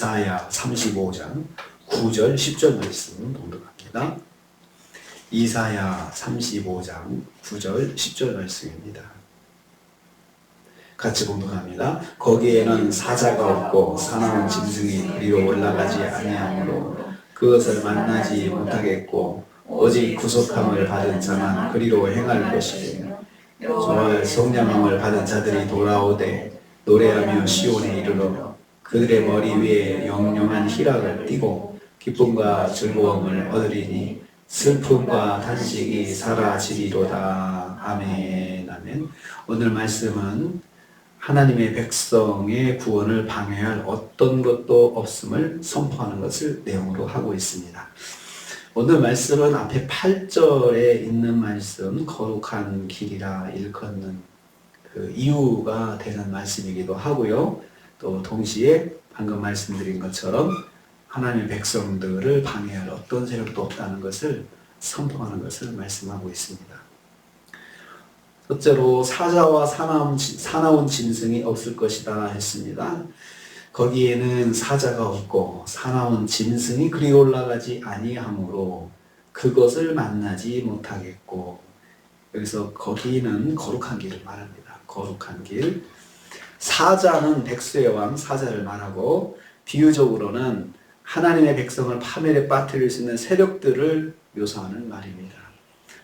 이사야 35장 9절 10절 말씀 봉독합니다. 이사야 35장 9절 10절 말씀입니다. 같이 봉독합니다. 거기에는 사자가 없고 사나운 짐승이 그리로 올라가지 아니하므로 그것을 만나지 못하겠고 오직 구속함을 받은 자만 그리로 행할 것이며 정말 성령함을 받은 자들이 돌아오되 노래하며 시온에 이르러 그들의 머리 위에 영영한 희락을 띠고 기쁨과 즐거움을 얻으리니 슬픔과 탄식이 사라지리로다. 아멘. 아멘. 오늘 말씀은 하나님의 백성의 구원을 방해할 어떤 것도 없음을 선포하는 것을 내용으로 하고 있습니다. 오늘 말씀은 앞에 8절에 있는 말씀 거룩한 길이라 일컫는 그 이유가 되는 말씀이기도 하고요. 또 동시에 방금 말씀드린 것처럼 하나님의 백성들을 방해할 어떤 세력도 없다는 것을 선포하는 것을 말씀하고 있습니다. 첫째로 사자와 사나운 짐승이 없을 것이다 했습니다. 거기에는 사자가 없고 사나운 짐승이 그리 올라가지 아니하므로 그것을 만나지 못하겠고, 여기서 거기는 거룩한 길을 말합니다. 거룩한 길. 사자는 백수의 왕 사자를 말하고 비유적으로는 하나님의 백성을 파멸에 빠뜨릴 수 있는 세력들을 묘사하는 말입니다.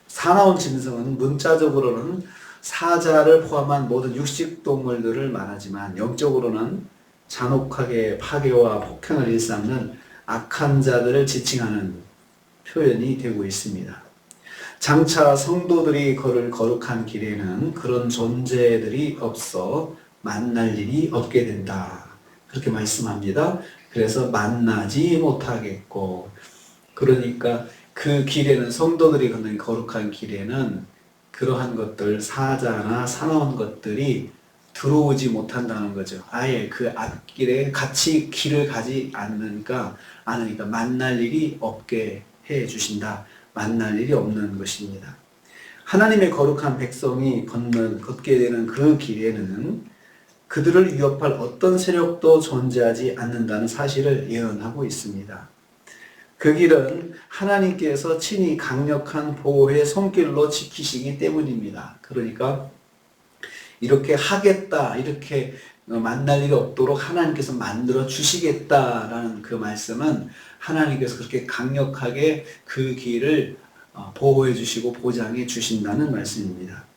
사나운 짐승은 문자적으로는 사자를 포함한 모든 육식동물들을 말하지만 영적으로는 잔혹하게 파괴와 폭행을 일삼는 악한 자들을 지칭하는 표현이 되고 있습니다. 장차 성도들이 걸을 거룩한 길에는 그런 존재들이 없어 만날 일이 없게 된다. 그렇게 말씀합니다. 그래서 만나지 못하겠고, 그러니까 그 길에는, 성도들이 걷는 거룩한 길에는 그러한 것들, 사자나 사나운 것들이 들어오지 못한다는 거죠. 아예 그 앞길에 같이 길을 가지 않으니까 만날 일이 없게 해 주신다. 만날 일이 없는 것입니다. 하나님의 거룩한 백성이 걷게 되는 그 길에는 그들을 위협할 어떤 세력도 존재하지 않는다는 사실을 예언하고 있습니다. 그 길은 하나님께서 친히 강력한 보호의 손길로 지키시기 때문입니다. 그러니까 이렇게 하겠다, 이렇게 만날 일이 없도록 하나님께서 만들어 주시겠다라는 그 말씀은 하나님께서 그렇게 강력하게 그 길을 보호해 주시고 보장해 주신다는 말씀입니다.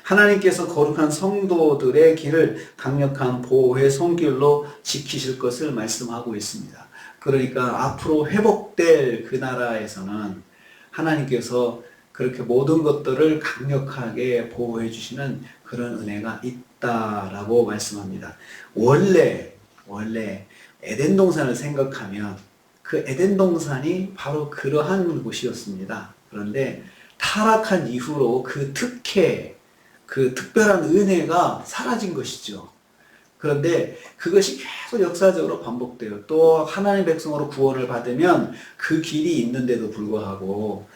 하나님께서 거룩한 성도들의 길을 강력한 보호의 손길로 지키실 것을 말씀하고 있습니다. 그러니까 앞으로 회복될 그 나라에서는 하나님께서 그렇게 모든 것들을 강력하게 보호해 주시는 그런 은혜가 있다라고 말씀합니다. 원래 에덴 동산을 생각하면 그 에덴 동산이 바로 그러한 곳이었습니다. 그런데 타락한 이후로 그 특별한 은혜가 사라진 것이죠. 그런데 그것이 계속 역사적으로 반복돼요. 또 하나님의 백성으로 구원을 받으면 그 길이 있는데도 불구하고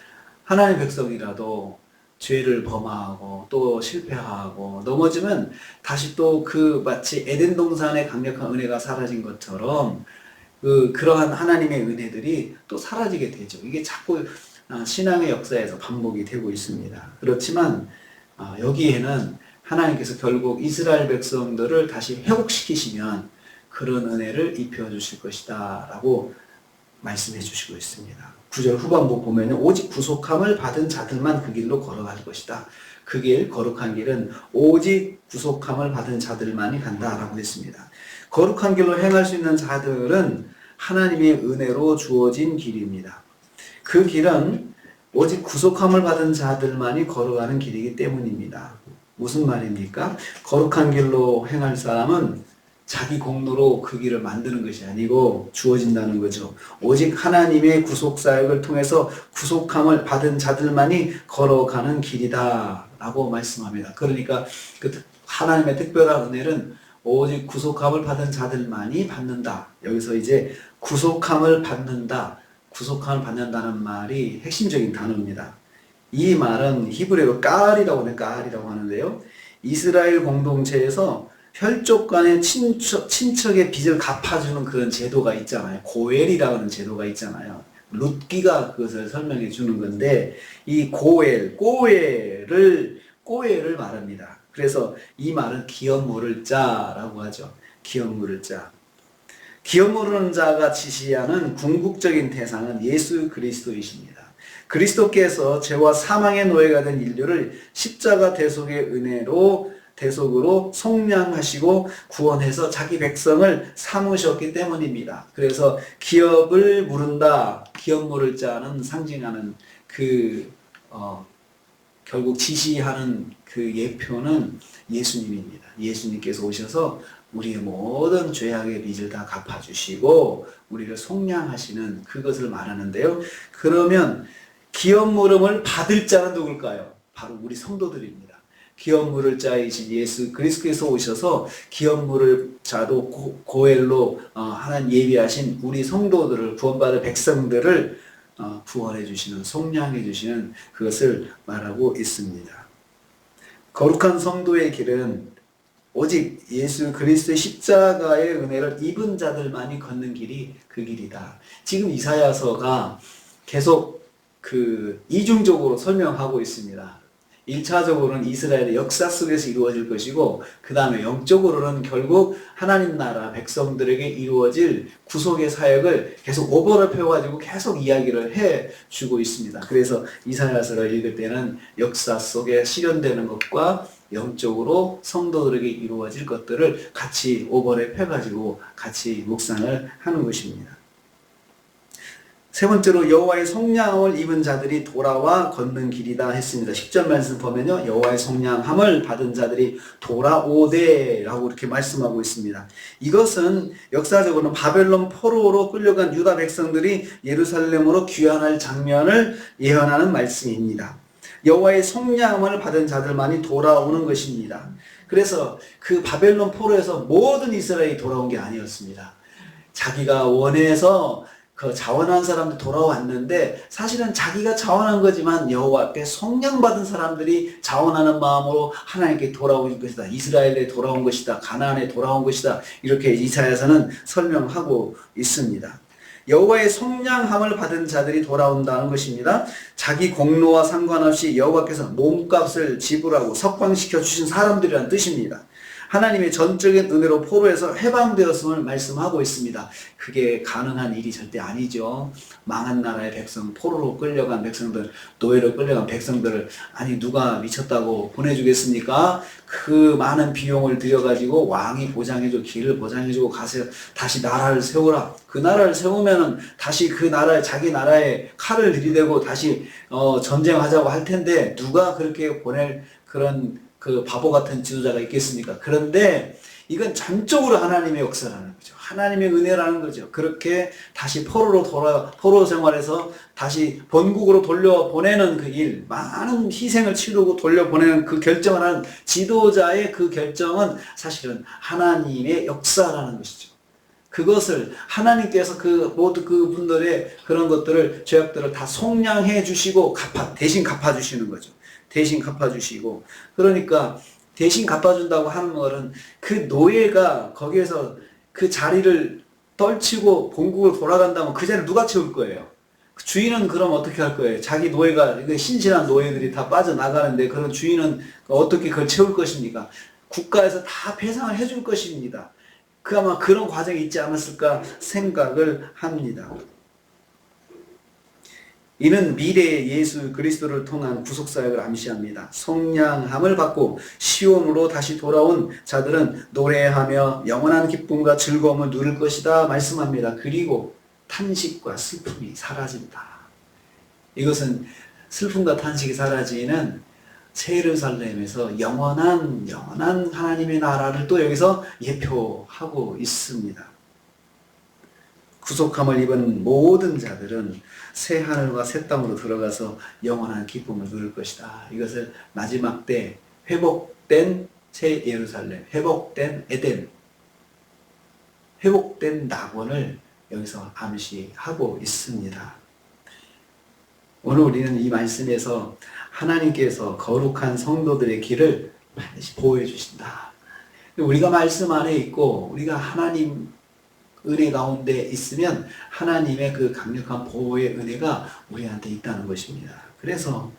하나님의 백성이라도 죄를 범하고 또 실패하고 넘어지면 다시 또 그 마치 에덴 동산의 강력한 은혜가 사라진 것처럼 그러한 하나님의 은혜들이 또 사라지게 되죠. 이게 자꾸 신앙의 역사에서 반복이 되고 있습니다. 그렇지만 여기에는 하나님께서 결국 이스라엘 백성들을 다시 회복시키시면 그런 은혜를 입혀주실 것이다 라고 말씀해 주시고 있습니다. 9절 후반부 보면 오직 구속함을 받은 자들만 그 길로 걸어갈 것이다. 그 길, 거룩한 길은 오직 구속함을 받은 자들만이 간다라고 했습니다. 거룩한 길로 행할 수 있는 자들은 하나님의 은혜로 주어진 길입니다. 그 길은 오직 구속함을 받은 자들만이 걸어가는 길이기 때문입니다. 무슨 말입니까? 거룩한 길로 행할 사람은 자기 공로로 그 길을 만드는 것이 아니고 주어진다는 거죠. 오직 하나님의 구속사역을 통해서 구속함을 받은 자들만이 걸어가는 길이다 라고 말씀합니다. 그러니까 그 하나님의 특별한 은혜는 오직 구속함을 받은 자들만이 받는다. 여기서 이제 구속함을 받는다는 말이 핵심적인 단어입니다. 이 말은 히브리어로 깔이라고 하는데요. 이스라엘 공동체에서 혈족 간의 친척의 빚을 갚아주는 그런 제도가 있잖아요. 고엘이라는 제도가 있잖아요. 룻기가 그것을 설명해 주는 건데, 이 꼬엘을 말합니다. 그래서 이 말은 기업 물을 자라고 하죠. 기업 물을 자. 기업 물은 자가 지시하는 궁극적인 대상은 예수 그리스도이십니다. 그리스도께서 죄와 사망의 노예가 된 인류를 십자가 대속의 대속으로 속량하시고 구원해서 자기 백성을 삼으셨기 때문입니다. 그래서 기업을 물은다, 기업 물을 자는 상징하는 결국 지시하는 그 예표는 예수님입니다. 예수님께서 오셔서 우리의 모든 죄악의 빚을 다 갚아주시고 우리를 속량하시는 그것을 말하는데요. 그러면 기업 물음을 받을 자는 누굴까요? 바로 우리 성도들입니다. 기업 물을 자이신 예수 그리스도께서 오셔서 기업 물을 자도 고엘로 하나님 예비하신 우리 성도들을 구원받을 백성들을 구원해 주시는, 속량해 주시는 그것을 말하고 있습니다. 거룩한 성도의 길은 오직 예수 그리스도의 십자가의 은혜를 입은 자들만이 걷는 길이 그 길이다. 지금 이사야서가 계속 이중적으로 설명하고 있습니다. 1차적으로는 이스라엘의 역사 속에서 이루어질 것이고, 그 다음에 영적으로는 결국 하나님 나라 백성들에게 이루어질 구속의 사역을 계속 오버랩해가지고 계속 이야기를 해주고 있습니다. 그래서 이사야서를 읽을 때는 역사 속에 실현되는 것과 영적으로 성도들에게 이루어질 것들을 같이 오버랩해가지고 같이 묵상을 하는 것입니다. 세 번째로 여호와의 속량함을 입은 자들이 돌아와 걷는 길이다 했습니다. 10절 말씀 보면요, 여호와의 속량함을 받은 자들이 돌아오되라고 이렇게 말씀하고 있습니다. 이것은 역사적으로는 바벨론 포로로 끌려간 유다 백성들이 예루살렘으로 귀환할 장면을 예언하는 말씀입니다. 여호와의 속량함을 받은 자들만이 돌아오는 것입니다. 그래서 그 바벨론 포로에서 모든 이스라엘이 돌아온 게 아니었습니다. 자기가 원해서 자원한 사람들 돌아왔는데, 사실은 자기가 자원한 거지만 여호와께 속량받은 사람들이 자원하는 마음으로 하나님께 돌아온 것이다. 이스라엘에 돌아온 것이다. 가나안에 돌아온 것이다. 이렇게 이사야서는 설명하고 있습니다. 여호와의 속량함을 받은 자들이 돌아온다는 것입니다. 자기 공로와 상관없이 여호와께서 몸값을 지불하고 석방시켜 주신 사람들이라는 뜻입니다. 하나님의 전적인 은혜로 포로에서 해방되었음을 말씀하고 있습니다. 그게 가능한 일이 절대 아니죠. 망한 나라의 백성, 포로로 끌려간 백성들, 노예로 끌려간 백성들을 누가 미쳤다고 보내주겠습니까? 그 많은 비용을 들여가지고 왕이 보장해주고 길을 보장해주고 가서 다시 나라를 세우라. 그 나라를 세우면은 다시 그 나라에, 자기 나라에 칼을 들이대고 다시 전쟁하자고 할 텐데, 누가 그렇게 보낼 그런 바보 같은 지도자가 있겠습니까? 그런데 이건 전적으로 하나님의 역사라는 거죠. 하나님의 은혜라는 거죠. 그렇게 다시 포로 생활에서 다시 본국으로 돌려보내는 그 일, 많은 희생을 치르고 돌려보내는 그 결정을 하는 지도자의 그 결정은 사실은 하나님의 역사라는 것이죠. 그것을 하나님께서 모두 그분들의 그런 것들을, 죄악들을 다 속량해 주시고 대신 갚아주시는 거죠. 대신 갚아주시고, 그러니까 대신 갚아준다고 하는 말은 그 노예가 거기에서 그 자리를 떨치고 본국으로 돌아간다면 그 자리를 누가 채울 거예요? 주인은 그럼 어떻게 할 거예요? 자기 노예가, 신실한 노예들이 다 빠져나가는데 그런 주인은 어떻게 그걸 채울 것입니까? 국가에서 다 배상을 해줄 것입니다. 아마 그런 과정이 있지 않았을까 생각을 합니다. 이는 미래의 예수 그리스도를 통한 구속사역을 암시합니다. 속량함을 받고 시온으로 다시 돌아온 자들은 노래하며 영원한 기쁨과 즐거움을 누릴 것이다 말씀합니다. 그리고 탄식과 슬픔이 사라진다. 이것은 슬픔과 탄식이 사라지는 새 예루살렘에서 영원한 하나님의 나라를 또 여기서 예표하고 있습니다. 구속함을 입은 모든 자들은 새 하늘과 새 땅으로 들어가서 영원한 기쁨을 누릴 것이다. 이것을 마지막 때 회복된 새 예루살렘, 회복된 에덴, 회복된 낙원을 여기서 암시하고 있습니다. 오늘 우리는 이 말씀에서 하나님께서 거룩한 성도들의 길을 반드시 보호해 주신다. 우리가 말씀 안에 있고 우리가 하나님 은혜 가운데 있으면 하나님의 그 강력한 보호의 은혜가 우리한테 있다는 것입니다. 그래서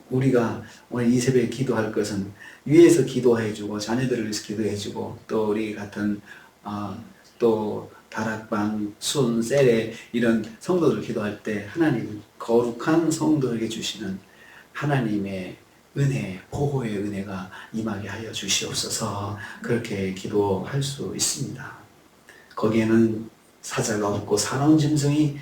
우리가 오늘 이 새벽에 기도할 것은 위에서 기도해주고 자녀들을 위해서 기도해주고 또 우리 같은 또 다락방, 순, 세례 이런 성도들 기도할 때 하나님 거룩한 성도에게 주시는 하나님의 은혜, 보호의 은혜가 임하게 하여 주시옵소서. 그렇게 기도할 수 있습니다. 거기에는 사자가 없고 사나운 짐승이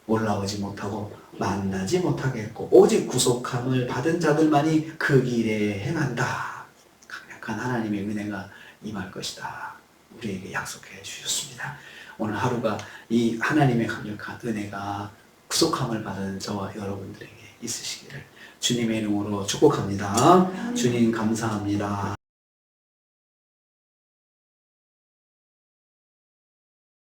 올라오지 못하고 만나지 못하겠고 오직 구속함을 받은 자들만이 그 길에 행한다. 강력한 하나님의 은혜가 임할 것이다. 우리에게 약속해 주셨습니다. 오늘 하루가 이 하나님의 강력한 은혜가 구속함을 받은 저와 여러분들에게 있으시기를 주님의 이름으로 축복합니다. 주님 감사합니다.